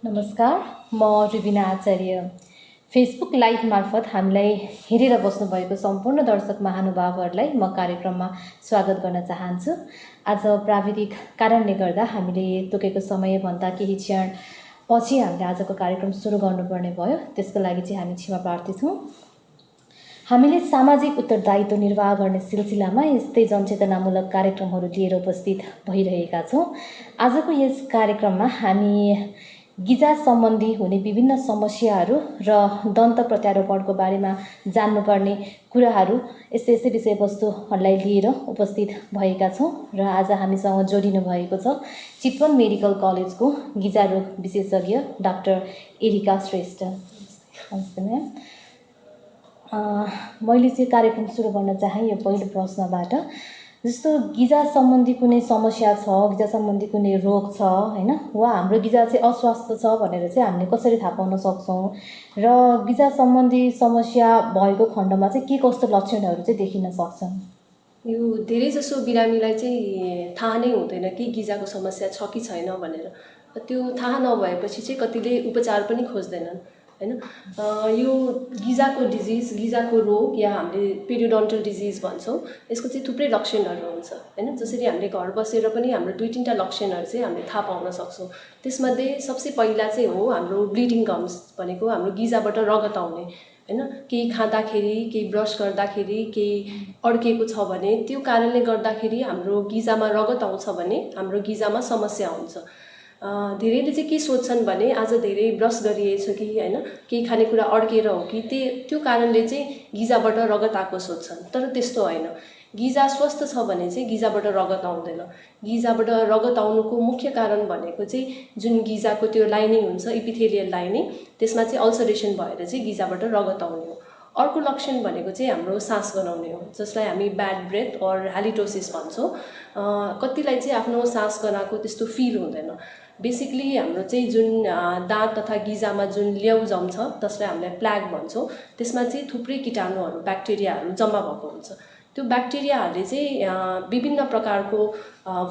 नमस्कार, म रुबिना आचार्य। Facebook live मार्फत हामीलाई हेरेर बस्नुभएको सम्पूर्ण दर्शक महानुभावहरूलाई म कार्यक्रममा स्वागत गर्न चाहन्छु। आज प्राविधिक कारणले गर्दा हामीले तोकेको समयभन्दा केही क्षण पछि हामीले आजको कार्यक्रम सुरु गर्नुपर्ने भयो। त्यसको लागि चाहिँ हामी क्षमा प्रार्थी छौँ। हामीले सामाजिक उत्तरदायित्व निर्वाह गर्ने सिलसिलामा यस्तै जनचेतनामूलक कार्यक्रमहरू लिएर उपस्थित भइरहेका छौँ। आजको यस कार्यक्रममा हामी गिजा सम्बन्धी हुने विभिन्न समस्याहरू र दन्त प्रत्यारोपणको बारेमा जान्नुपर्ने कुराहरू यस्तै विषयवस्तुहरूलाई लिएर उपस्थित भएका छौँ र आज हामीसँग जोडिनु भएको छ चितवन मेडिकल कलेजको गिजा रोग विशेषज्ञ डाक्टर एरिका श्रेष्ठ। नमस्ते म्याम। मैले चाहिँ कार्यक्रम सुरु गर्न चाहेँ यो पहिलो प्रश्नबाट। जस्तो गिजा सम्बन्धी कुनै समस्या छ, गिजा सम्बन्धी कुनै रोग छ हैन, वा हाम्रो गिजा चाहिँ अस्वस्थ छ भनेर चाहिँ हामीले कसरी थाहा पाउन सक्छौँ र गिजा सम्बन्धी समस्या भएको खण्डमा चाहिँ के कस्तो लक्षणहरू चाहिँ देखिन सक्छन्? यो धेरै जसो बिरामीलाई चाहिँ थाहा नै हुँदैन कि गिजाको समस्या छ कि छैन भनेर। त्यो थाहा नभएपछि चाहिँ कतिले उपचार पनि खोज्दैनन् हैन। यो गिजाको डिजिज, गिजाको रोग या हामीले पेरियोडन्टल डिजिज भन्छौँ, यसको चाहिँ थुप्रै लक्षणहरू हुन्छ हैन। जसरी हामीले घर बसेर पनि हाम्रो 2-3टा लक्षणहरू चाहिँ हामीले थाहा पाउन सक्छौँ। त्यसमध्ये सबसे पहिला चाहिँ हो हाम्रो ब्लिडिङ गम्स भनेको हाम्रो गिजाबाट रगत आउने हैन। केही खाँदाखेरि, केही ब्रस गर्दाखेरि, केही अड्केको छ भने त्यो कारणले गर्दाखेरि हाम्रो गिजामा रगत आउँछ भने हाम्रो गिजामा समस्या हुन्छ। धेरैले चाहिँ के सोच्छन् भने आज धेरै ब्रस गरिएछ कि हैन, केही खानेकुरा अड्केर हो कि त्यो कारणले चाहिँ गिजाबाट रगत आएको सोच्छन्। तर त्यस्तो होइन। गिजा स्वस्थ छ भने चाहिँ गिजाबाट रगत आउँदैन। गिजाबाट रगत आउनुको मुख्य कारण भनेको चाहिँ जुन गिजाको त्यो लाइनिङ हुन्छ, इपिथेलियल लाइनिङ, त्यसमा चाहिँ अल्सरेसन भएर चाहिँ गिजाबाट रगत आउने हो। अर्को लक्षण भनेको चाहिँ हाम्रो सास गनाउने हो, जसलाई हामी ब्याड ब्रेथ और हालिटोसिस भन्छौँ। कतिलाई चाहिँ आफ्नो सास गनाएको त्यस्तो फिल हुँदैन। बेसिकली हाम्रो चाहिँ जुन दाँत तथा गिजामा जुन ल्याउ जम्छ, जसलाई हामीले प्ल्याग भन्छौँ, त्यसमा चाहिँ थुप्रै कीटाणुहरू, ब्याक्टेरियाहरू जम्मा भएको हुन्छ। त्यो ब्याक्टेरियाहरूले चाहिँ विभिन्न प्रकारको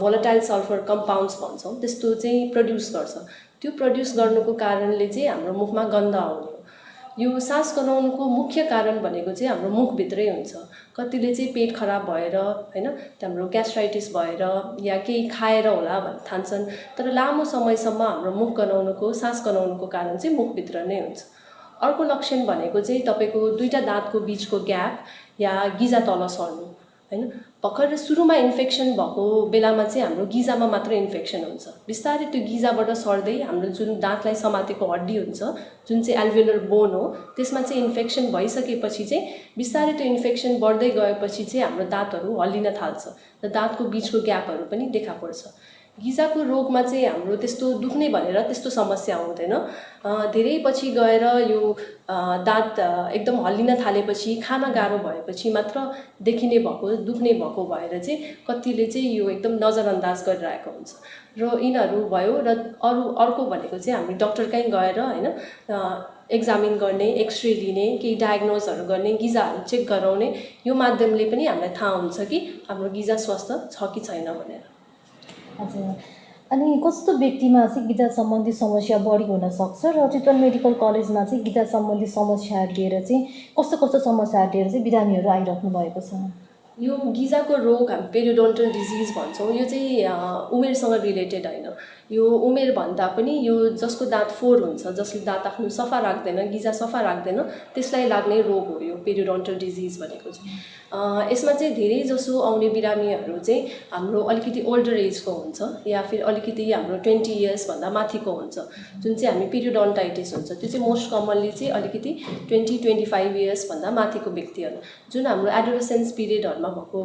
भोलाटाइल सल्फर कम्पाउन्ड्स भन्छौँ, त्यस्तो चाहिँ प्रड्युस गर्छ। त्यो प्रड्युस गर्नुको कारणले चाहिँ हाम्रो मुखमा गन्ध आउने हो। यो सास गनाउनुको मुख्य कारण भनेको चाहिँ हाम्रो मुखभित्रै हुन्छ। कतिले चाहिँ पेट खराब भएर हैन, हाम्रो ग्यास्ट्राइटिस भएर या केही खाएर होला भन्ने ठान्छन्। तर लामो समयसम्म हाम्रो मुख गनाउनुको, सास गनाउनुको कारण चाहिँ मुखभित्र नै हुन्छ। अर्को लक्षण भनेको चाहिँ तपाईँको दुईटा दाँतको बिचको ग्याप या गिजा तल सर्नु हैन। भर्खर सुरुमा इन्फेक्सन भएको बेलामा चाहिँ हाम्रो गिजामा मात्र इन्फेक्सन हुन्छ। बिस्तारै त्यो गिजाबाट सर्दै हाम्रो जुन दाँतलाई समातेको हड्डी हुन्छ, जुन चाहिँ एल्भियोलर बोन हो, त्यसमा चाहिँ इन्फेक्सन भइसकेपछि चाहिँ बिस्तारै त्यो इन्फेक्सन बढ्दै गएपछि चाहिँ हाम्रो दाँतहरू हल्लिन थाल्छ र दाँतको बिचको ग्यापहरू पनि देखा पर्छ। गिजाको रोगमा चाहिँ हाम्रो त्यस्तो दुख्ने भनेर त्यस्तो समस्या हुँदैन। धेरै पछि गएर यो दाँत एकदम हल्लिन थालेपछि, खान गाह्रो भएपछि मात्र देखिने भएको, दुख्ने भएको भएर चाहिँ कतिले चाहिँ यो एकदम नजरअन्दाज गरिरहेको हुन्छ। र यिनीहरू भयो र अर्को भनेको चाहिँ हामी डक्टरकै गएर हैन एक्जामिन गर्ने, एक्सरे लिने, केही डायग्नोजहरू गर्ने, गिजाहरू चेक गराउने, यो माध्यमले पनि हामीलाई थाहा हुन्छ कि हाम्रो गिजा स्वस्थ छ कि छैन भनेर। हजुर। अनि कस्तो व्यक्तिमा चाहिँ गिजा सम्बन्धी समस्या बढी हुन सक्छ र चितवन मेडिकल कलेजमा चाहिँ गिजा सम्बन्धी समस्याहरू लिएर चाहिँ कस्तो समस्याहरू लिएर चाहिँ बिरामीहरू आइराख्नु भएको छ? यो गिजाको रोग हामी पेरियोडन्टल डिजिज भन्छौँ। यो चाहिँ उमेरसँग रिलेटेड होइन। यो उमेर भन्दा पनि यो जसको दाँत फोहोर हुन्छ, जसले दाँत आफ्नो सफा राख्दैन, गिजा सफा राख्दैन, त्यसलाई लाग्ने रोग हो यो पेरियोडन्टल डिजिज भनेको चाहिँ। यसमा चाहिँ धेरै जसो आउने बिरामीहरू चाहिँ हाम्रो अलिकति ओल्डर एजको हुन्छ या फिर अलिकति हाम्रो 20 इयर्स भन्दा माथिको हुन्छ, जुन चाहिँ हामी पेरियोडन्टाइटिस हुन्छ। त्यो चाहिँ मोस्ट कमनली चाहिँ अलिकति 20-25 इयर्स भन्दा माथिको व्यक्तिहरू, जुन हाम्रो एडोलेसेन्स पिरियडहरूमा भएको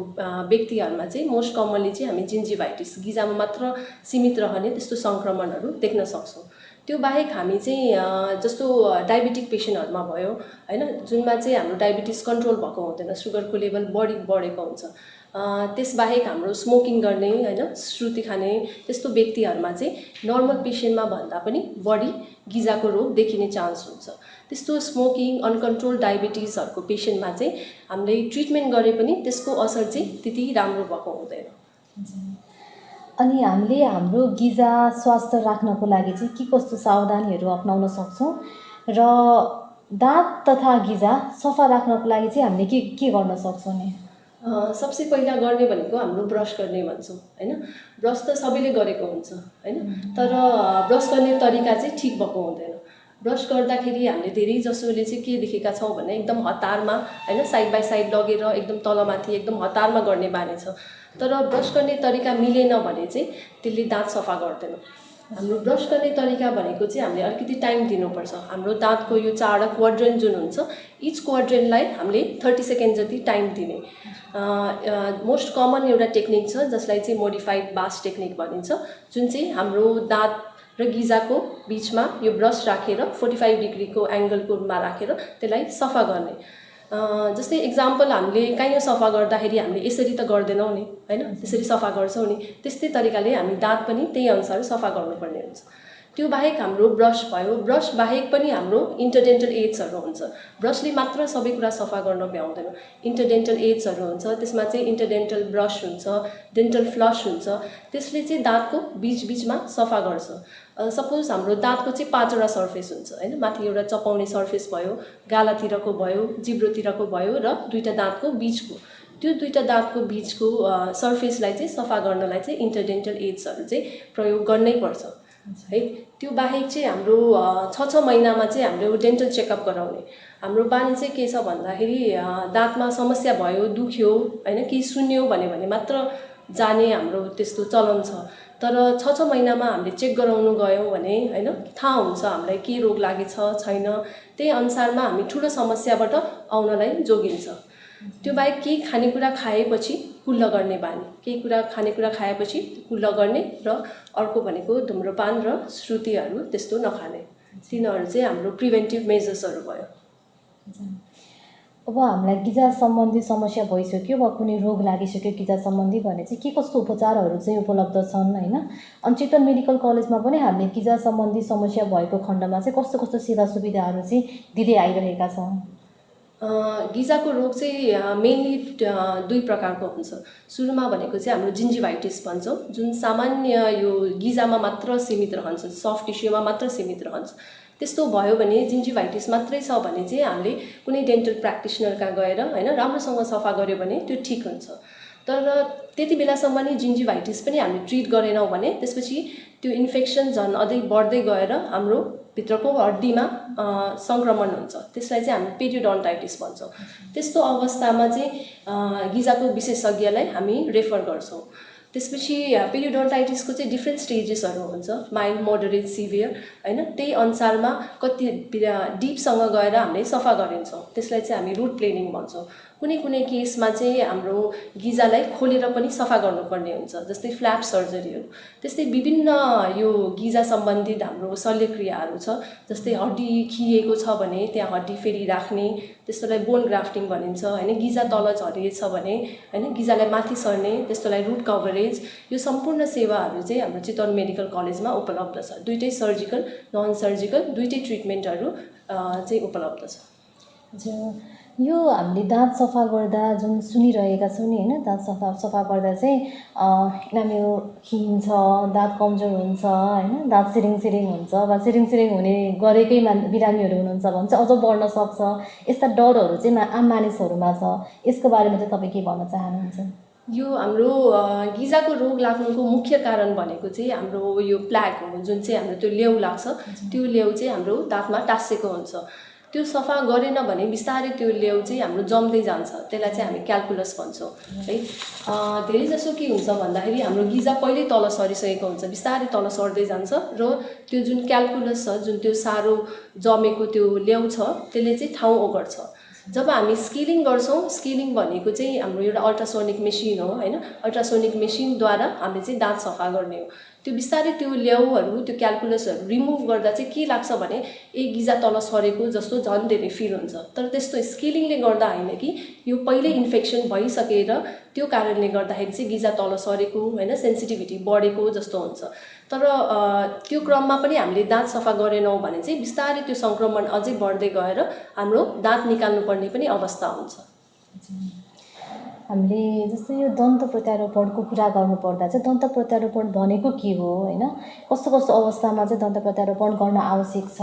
व्यक्तिहरूमा चाहिँ मोस्ट कमनली चाहिँ हामी जिन्जिभाइटिस, गिजामा मात्र सीमित रहने त्यस्तो सङ्क्रमणहरू देख्न सक्छौँ। त्यो बाहेक हामी चाहिँ जस्तो डायबिटिक पेसेन्टहरूमा भयो हैन, जुनमा चाहिँ हाम्रो डायबिटिस कन्ट्रोल भएको हुँदैन, सुगरको लेभल बढेको हुन्छ। त्यसबाहेक हाम्रो स्मोकिङ गर्ने हैन, श्रुति खाने त्यस्तो व्यक्तिहरूमा चाहिँ नर्मल पेसेन्टमा भन्दा पनि बढी गिजाको रोग देखिने चान्स हुन्छ। त्यस्तो स्मोकिङ, अनकन्ट्रोल डायबिटिजहरूको पेसेन्टमा चाहिँ हामीले ट्रिटमेन्ट गरे पनि त्यसको असर चाहिँ त्यति राम्रो भएको हुँदैन। अनि हामीले हाम्रो गिजा स्वास्थ्य राख्नको लागि चाहिँ के कस्तो सावधानीहरू अपनाउन सक्छौँ र दाँत तथा गिजा सफा राख्नको लागि चाहिँ हामीले के गर्न सक्छौँ नि? सबसे पहिला गर्ने भनेको हाम्रो ब्रस गर्ने भन्छौँ होइन। ब्रस त सबैले गरेको हुन्छ होइन, तर ब्रस गर्ने तरिका चाहिँ ठिक भएको हुँदैन। ब्रस गर्दाखेरि हामीले धेरै जसोले चाहिँ के देखेका छौँ भने एकदम हतारमा होइन, साइड बाई साइड लगेर एकदम तलमाथि एकदम हतारमा गर्ने बानी छ। तर ब्रस गर्ने तरिका मिलेन भने चाहिँ त्यसले दाँत सफा गर्दैन। हाम्रो ब्रस गर्ने तरिका भनेको चाहिँ हामीले अलिकति टाइम दिनुपर्छ। हाम्रो दाँतको यो चारवटा क्वाड्रेन्ट जुन हुन्छ, इच क्वाड्रेन्टलाई हामीले 30 सेकेन्ड जति टाइम दिने। मोस्ट कमन एउटा टेक्निक छ जसलाई चाहिँ मोडिफाइड बास टेक्निक भनिन्छ, जुन चाहिँ हाम्रो दाँत र गिजाको बिचमा यो ब्रस राखेर 45 डिग्रीको एङ्गलकोमा राखेर त्यसलाई सफा गर्ने। जस्तै इक्जाम्पल हामीले काहीँ सफा गर्दाखेरि हामीले यसरी त गर्दैनौँ नि होइन, त्यसरी सफा गर्छौँ नि, त्यस्तै तरिकाले हामी दाँत पनि त्यही अनुसार सफा गर्नुपर्ने हुन्छ। त्यो बाहेक हाम्रो ब्रस भयो, ब्रस बाहेक पनि हाम्रो इन्टरडेन्टल एड्सहरू हुन्छ। ब्रसले मात्र सबै कुरा सफा गर्न भ्याउँदैन, इन्टरडेन्टल एड्सहरू हुन्छ, त्यसमा चाहिँ इन्टरडेन्टल ब्रस हुन्छ, डेन्टल फ्लस हुन्छ, त्यसले चाहिँ दाँतको बिचबिचमा सफा गर्छ। सपोज हाम्रो दाँतको चाहिँ 5वटा सर्फेस हुन्छ होइन, माथि एउटा चपाउने सर्फेस भयो, गालातिरको भयो, जिब्रोतिरको भयो र 2टा दाँतको बिचको। त्यो 2टा दाँतको बिचको सर्फेसलाई चाहिँ सफा गर्नलाई चाहिँ इन्टरडेन्टल एड्सहरू चाहिँ प्रयोग गर्नै पर्छ है। त्यो बाहेक चाहिँ हाम्रो 6 महिनामा चाहिँ हाम्रो डेन्टल चेकअप गराउने। हाम्रो बानी चाहिँ के छ भन्दाखेरि दाँतमा समस्या भयो, दुख्यो होइन, केही सुन्यो भने मात्र जाने हाम्रो त्यस्तो चलन छ। तर 6 महिनामा हामीले चेक गराउनु गयौँ भने होइन, थाहा हुन्छ हामीलाई के रोग लागेछ छैन, त्यही अनुसारमा हामी ठुलो समस्याबाट आउनलाई जोगिन्छ। त्यो बाहेक केही खानेकुरा खाएपछि कुल्ल गर्ने बानी, केही खानेकुरा खाएपछि कुल्ल गर्ने, र अर्को भनेको धुम्रपान र श्रुतिहरू त्यस्तो नखाने। तिनीहरू चाहिँ हाम्रो प्रिभेन्टिभ मेजर्सहरू भयो। अब हामीलाई गिजा सम्बन्धी समस्या भइसक्यो वा कुनै रोग लागिसक्यो गिजा सम्बन्धी भने चाहिँ के कस्तो उपचारहरू चाहिँ उपलब्ध छन् होइन? अनि चितवन मेडिकल कलेजमा पनि हामीले गिजा सम्बन्धी समस्या भएको खण्डमा चाहिँ कस्तो कस्तो सेवा सुविधाहरू चाहिँ दिँदै आइरहेका छौँ? गिजाको रोग चाहिँ मेनली 2 प्रकारको हुन्छ। सुरुमा भनेको चाहिँ हाम्रो जिन्जिभाइटिस भन्छौँ, जुन सामान्य यो गिजामा मात्र सीमित रहन्छ, सफ्ट टिस्युमा मात्र सीमित रहन्छ। त्यस्तो भयो भने जिन्जिभाइटिस मात्रै छ भने चाहिँ हामीले कुनै डेन्टल प्र्याक्टिसनर कहाँ गएर होइन राम्रोसँग सफा गऱ्यो भने त्यो ठिक हुन्छ। तर त्यति बेलासम्म नि जिन्जिभाइटिस पनि हामीले ट्रिट गरेनौँ भने त्यसपछि त्यो इन्फेक्सन झन् अझै बढ्दै गएर हाम्रो भित्रको हड्डीमा सङ्क्रमण हुन्छ। त्यसलाई चाहिँ हामी पेरियोडन्टाइटिस भन्छौँ। त्यस्तो अवस्थामा चाहिँ गिजाको विशेषज्ञलाई हामी रेफर गर्छौँ। त्यसपछि पेरियोडन्टाइटिसको चाहिँ डिफ्रेन्ट स्टेजेसहरू हुन्छ, माइल्ड, मोडरेट, सिभियर होइन। त्यही अनुसारमा कति डिपसँग गएर हामीले सफा गरिन्छौँ, त्यसलाई चाहिँ हामी रुट प्लेनिङ भन्छौँ। कुनै कुनै केसमा चाहिँ हाम्रो गिजालाई खोलेर पनि सफा गर्नुपर्ने हुन्छ, जस्तै फ्ल्याप सर्जरीहरू। त्यस्तै विभिन्न यो गिजा सम्बन्धित हाम्रो शल्यक्रियाहरू छ, जस्तै हड्डी खिएको छ भने त्यहाँ हड्डी फेरि राख्ने, त्यस्तोलाई बोन ग्राफ्टिङ भनिन्छ होइन। गिजा तल झरेछ भने होइन, गिजालाई माथि सर्ने, त्यस्तोलाई रुट कभरेज। यो सम्पूर्ण सेवाहरू चाहिँ हाम्रो चितवन मेडिकल कलेजमा उपलब्ध छ। 2टै सर्जिकल, नन सर्जिकल 2टै ट्रिटमेन्टहरू चाहिँ उपलब्ध छ। हजुर, यो हामीले दाँत सफा गर्दा जुन सुनिरहेका छौँ नि होइन, दाँत सफा गर्दा चाहिँ यिनीहरू यो खिन्छ, दाँत कमजोर हुन्छ होइन, दाँत सिरिङ हुन्छ वा सिरिङ हुने गरेकै बिरामीहरू हुनुहुन्छ भने चाहिँ अझ बढ्न सक्छ, यस्ता डरहरू चाहिँ आम मानिसहरूमा छ। यसको बारेमा चाहिँ तपाईँ के भन्न चाहनुहुन्छ? यो हाम्रो गिजाको रोग लाग्नुको मुख्य कारण भनेको चाहिँ हाम्रो यो प्ल्याग हो, जुन चाहिँ हाम्रो त्यो लेउ लाग्छ। त्यो लेउ चाहिँ हाम्रो दाँतमा टाँसेको हुन्छ। त्यो सफा गरेन भने बिस्तारै त्यो लेउ चाहिँ हाम्रो जम्दै जान्छ, त्यसलाई चाहिँ हामी क्याल्कुलस भन्छौँ है। धेरै जसो के हुन्छ भन्दाखेरि हाम्रो गिजा पहिल्यै तल सरिसकेको हुन्छ, बिस्तारै तल सर्दै जान्छ र त्यो जुन क्याल्कुलस छ, जुन त्यो साह्रो जमेको त्यो लेउ छ, त्यसले चाहिँ ठाउँ ओगट्छ। जब हामी स्केलिङ गर्छौँ, स्केलिङ भनेको चाहिँ हाम्रो एउटा अल्ट्रासोनिक मेसिन हो होइन। अल्ट्रासोनिक मेसिनद्वारा हामीले चाहिँ दाँत सफा गर्ने हो। त्यो बिस्तारै त्यो लेउहरू, त्यो क्याल्कुलसहरू रिमुभ गर्दा चाहिँ के लाग्छ भने गिजा तल सरेको जस्तो झन् धेरै फिल हुन्छ। तर त्यस्तो स्केलिङले गर्दा होइन कि यो पहिल्यै इन्फेक्सन भइसकेर त्यो कारणले गर्दाखेरि चाहिँ गिजा तल सरेको होइन, सेन्सिटिभिटी बढेको जस्तो हुन्छ। तर त्यो क्रममा पनि हामीले दाँत सफा गरेनौँ भने चाहिँ बिस्तारै त्यो सङ्क्रमण अझै बढ्दै गएर हाम्रो दाँत निकाल्नुपर्ने पनि अवस्था हुन्छ। हामीले जस्तै यो दन्त प्रत्यारोपणको कुरा गर्नुपर्दा चाहिँ दन्त प्रत्यारोपण भनेको के हो होइन, कस्तो कस्तो अवस्थामा चाहिँ दन्त प्रत्यारोपण गर्न आवश्यक छ,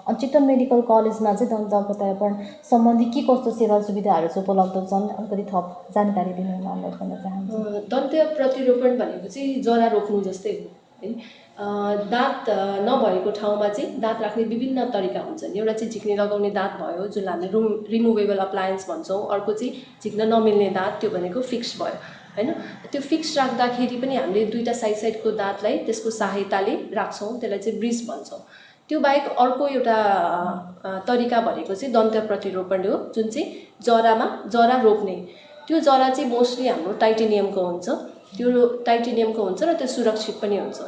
अनि चितवन मेडिकल कलेजमा चाहिँ दन्त प्रत्यारोपण सम्बन्धी के कस्तो सेवा सुविधाहरू चाहिँ उपलब्ध छन्, अलिकति थप जानकारी दिनु अनुरोध गर्न चाहन्छु। दन्त प्रतिरोपण भनेको चाहिँ जरा रोप्नु जस्तै हो है। दाँत नभएको ठाउँमा चाहिँ दाँत राख्ने विभिन्न तरिका हुन्छन्। एउटा चाहिँ झिक्ने लगाउने दाँत भयो, जुन हामी रिमुभेबल अप्लायन्स भन्छौँ। अर्को चाहिँ झिक्न नमिल्ने दाँत, त्यो भनेको फिक्स भयो होइन। त्यो फिक्स राख्दाखेरि पनि हामीले दुईवटा साइडको दाँतलाई त्यसको सहायताले राख्छौँ, त्यसलाई चाहिँ ब्रिज भन्छौँ। त्यो बाहेक अर्को एउटा तरिका भनेको चाहिँ दन्त प्रतिरोपण हो, जुन चाहिँ जरा रोप्ने। त्यो जरा चाहिँ मोस्टली हाम्रो टाइटेनियमको हुन्छ, त्यो टाइटेनियमको हुन्छ र त्यो सुरक्षित पनि हुन्छ।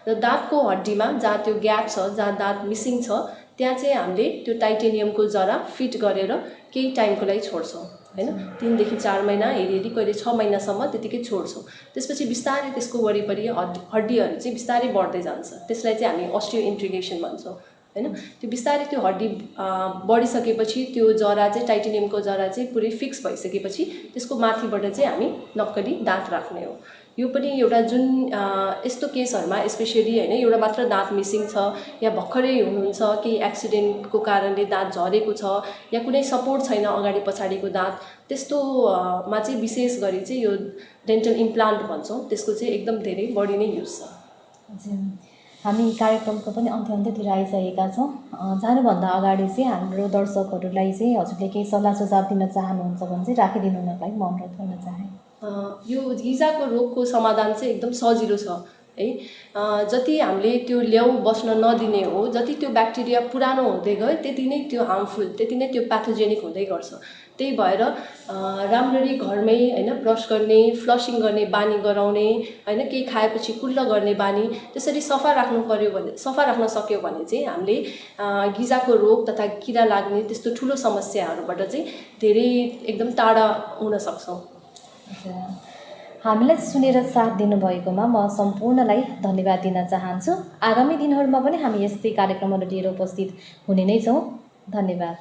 र दाँतको हड्डीमा जहाँ त्यो ग्याप छ, जहाँ दाँत मिसिङ छ, त्यहाँ चाहिँ हामीले त्यो टाइटेनियमको जरा फिट गरेर केही टाइमको लागि छोड्छौँ होइन। 3 देखि 4 महिना, हेरी कहिले 6 महिनासम्म त्यतिकै छोड्छौँ। त्यसपछि बिस्तारै त्यसको वरिपरि हड्डीहरू चाहिँ बिस्तारै बढ्दै जान्छ। त्यसलाई चाहिँ हामी अस्टियो इन्ट्रिगेसन भन्छौँ होइन। त्यो बिस्तारै त्यो हड्डी बढिसकेपछि त्यो जरा चाहिँ टाइटेनियमको जरा चाहिँ पुरै फिक्स भइसकेपछि त्यसको माथिबाट चाहिँ हामी नक्कली दाँत राख्ने हो। यो पनि एउटा जुन यस्तो केसहरूमा स्पेसली होइन, एउटा मात्र दाँत मिसिङ छ या भर्खरै हुनुहुन्छ, केही एक्सिडेन्टको कारणले दाँत झरेको छ या कुनै सपोर्ट छैन अगाडि पछाडिको दाँत, त्यस्तोमा चाहिँ विशेष गरी चाहिँ यो डेन्टल इम्प्लान्ट भन्छौँ, त्यसको चाहिँ एकदम धेरै बढी नै युज छ। हजुर, हामी कार्यक्रमको पनि अन्त्यतिर आइसकेका छौँ। जानुभन्दा अगाडि चाहिँ हाम्रो दर्शकहरूलाई चाहिँ हजुरले केही सल्लाह सुझाव दिन चाहनुहुन्छ भने चाहिँ राखिदिनु हुनलाई म अनुरोध गर्न चाहेँ। यो गिजाको रोगको समाधान चाहिँ एकदम सजिलो छ है। जति हामीले त्यो ल्याउ बस्न नदिने हो, जति त्यो ब्याक्टेरिया पुरानो हुँदै गयो त्यति नै त्यो हार्मफुल, त्यति नै त्यो प्याथोजेनिक हुँदै गर्छ। त्यही भएर राम्ररी घरमै होइन ब्रस गर्ने, फ्लसिङ गर्ने बानी गराउने होइन, केही खाएपछि कुल्ल गर्ने बानी, त्यसरी सफा राख्नु पर्यो भने, सफा राख्न सक्यो भने चाहिँ हामीले गिजाको रोग तथा किरा लाग्ने त्यस्तो ठुलो समस्याहरूबाट चाहिँ धेरै एकदम टाढा हुन सक्छौँ। हामीलाई सुनेर साथ दिनुभएकोमा म सम्पूर्णलाई धन्यवाद दिन चाहन्छु। आगामी दिनहरूमा पनि हामी यस्तै कार्यक्रमहरू लिएर उपस्थित हुने नै छौँ। धन्यवाद।